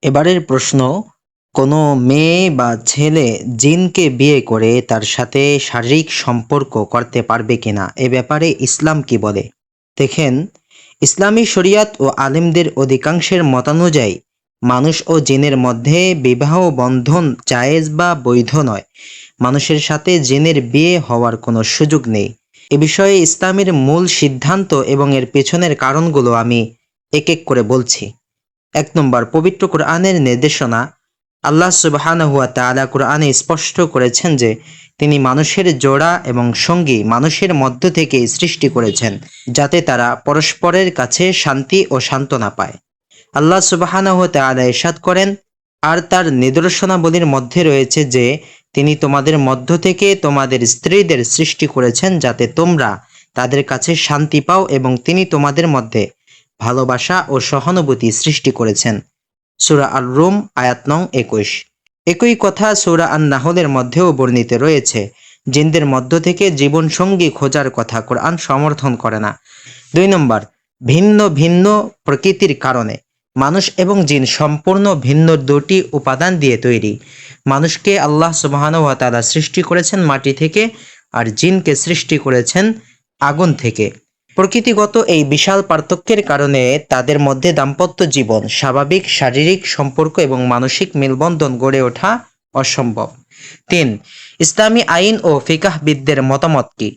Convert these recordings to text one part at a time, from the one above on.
এবারের প্রশ্ন, কোনো মেয়ে বা ছেলে জিনকে বিয়ে করে তার সাথে শারীরিক সম্পর্ক করতে পারবে কিনা এ ব্যাপারে ইসলাম কি বলে? দেখেন, ইসলামী শরিয়াত ও আলেমদের অধিকাংশের মতানুযায়ী মানুষ ও জিনের মধ্যে বিবাহ বন্ধন জায়েজ বা বৈধ নয়। মানুষের সাথে জিনের বিয়ে হওয়ার কোনো সুযোগ নেই। এ বিষয়ে ইসলামের মূল সিদ্ধান্ত এবং এর পেছনের কারণগুলো আমি এক এক করে বলছি। ১ নম্বর, পবিত্র কোরআনের নির্দেশনা। আল্লাহ সুবহানাহু ওয়া তাআলা কোরআনে স্পষ্ট করেছেন যে তিনি মানুষের জোড়া এবং সঙ্গী মানুষের মধ্য থেকে সৃষ্টি করেছেন, যাতে তারা পরস্পরের কাছে শান্তি ও সান্ত্বনা পায়। আল্লাহ সুবহানাহু ওয়া তাআলা ইরশাদ করেন, আর তার নিদর্শনাবলীর মধ্যে রয়েছে যে তিনি তোমাদের মধ্য থেকে তোমাদের স্ত্রীদের সৃষ্টি করেছেন যাতে তোমরা তাদের কাছে শান্তি পাও, এবং তিনি তোমাদের মধ্যে ভালোবাসা ও সহানুভূতি সৃষ্টি করেছেন। সূরা আর-রুম আয়াত নং ২১। একই কথা সূরা আন-নাহলের মধ্যেও বর্ণিত রয়েছে। জিনদের মধ্য থেকে জীবনসঙ্গী খোঁজার কথা কোরআন সমর্থন করে না। ২ নম্বর, ভিন্ন ভিন্ন প্রকৃতির কারণে। মানুষ এবং জিন সম্পূর্ণ ভিন্ন দুটি উপাদান দিয়ে তৈরি। মানুষকে আল্লাহ সুবহানাহু ওয়া তাআলা সৃষ্টি করেছেন মাটি থেকে, আর জিনকে সৃষ্টি করেছেন আগুন থেকে। প্রকৃতিগত এই বিশাল পার্থক্যের কারণে তাদের মধ্যে দাম্পত্য জীবন, স্বাভাবিক শারীরিক সম্পর্ক এবং মানসিক মেলবন্ধন গড়ে ওঠা অসম্ভব। ৩. ইসলামী আইন ও ফিকাহবিদদের মতামত কি?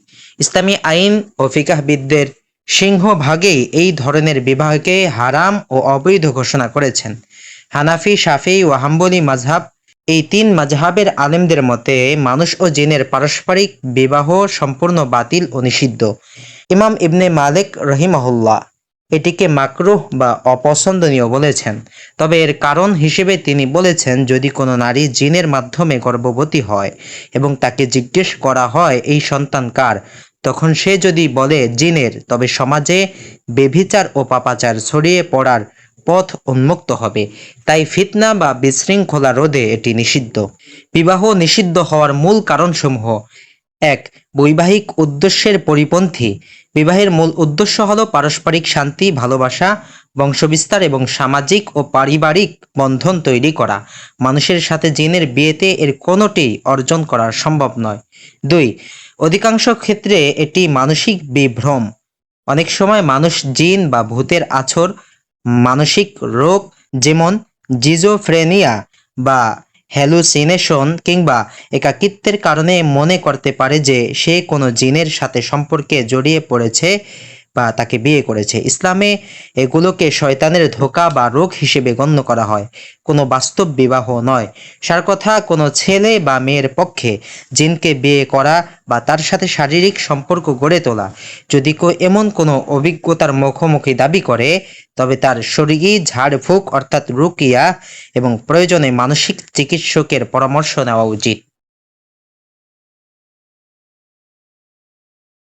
ইসলামী আইন ও ফিকাহবিদদের সিংহভাগেই এই ধরনের বিবাহকে হারাম ও অবৈধ ঘোষণা করেছেন। হানাফি, শাফিঈ ও হাম্বলি মাযহাব, এই ৩ মাযহাবের আলেমদের মতে মানুষ ও জিনের পারস্পরিক বিবাহ সম্পূর্ণ বাতিল ও নিষিদ্ধ। ইমাম ইবনে মালিক রহিমাহুল্লাহ এটিকে মাকরুহ বা অপছন্দনীয় বলেছেন। তবে এর কারণ হিসেবে তিনি বলেছেন, যদি কোনো নারী জিনের মাধ্যমে গর্ভবতী হয় এবং তাকে জিজ্ঞেস করা হয় এই সন্তান কার, তখন সে যদি বলে জিনের, তবে সমাজে ব্যভিচার ও পাপাচার ছড়িয়ে পড়ার পথ উন্মুক্ত হবে। তাই ফিতনা বা বিশৃঙ্খলা রোধে এটি নিষিদ্ধ। বিবাহ নিষিদ্ধ হওয়ার মূল কারণসমূহ: ১. বৈবাহিক উদ্দেশ্যের পরিপন্থী। বিবাহের মূল উদ্দেশ্য হল পারস্পরিক শান্তি, ভালোবাসা, বংশবিস্তার এবং সামাজিক ও পারিবারিক বন্ধন তৈরি করা। মানুষের সাথে জিনের বিয়েতে এর কোনোটিই অর্জন করা সম্ভব নয়। ২. অধিকাংশ ক্ষেত্রে এটি মানসিক বিভ্রম। অনেক সময় মানুষ জিন বা ভূতের আছর, মানসিক রোগ যেমন জিজোফ্রেনিয়া বা হ্যালুসিনেশন কিংবা একাকিত্বের কারণে মনে করতে পারে যে সে কোনো জিনের সাথে সম্পর্কে জড়িয়ে পড়েছে বা তাকে বিয়ে করেছে। ইসলামে এগুলোকে শয়তানের ধোঁকা বা রোগ হিসেবে গণ্য করা হয়, কোনো বাস্তব বিবাহ নয়। সার কথা, কোনো ছেলে বা মেয়ের পক্ষে জিনকে বিয়ে করা বা তার সাথে শারীরিক সম্পর্ক গড়ে তোলা যদি কেউ এমন কোনো অভিজ্ঞতার মুখোমুখি দাবি করে, তবে তার শরীরী ঝাড়ফুঁক অর্থাৎ রুকিয়া এবং প্রয়োজনে মানসিক চিকিৎসকের পরামর্শ নেওয়া উচিত।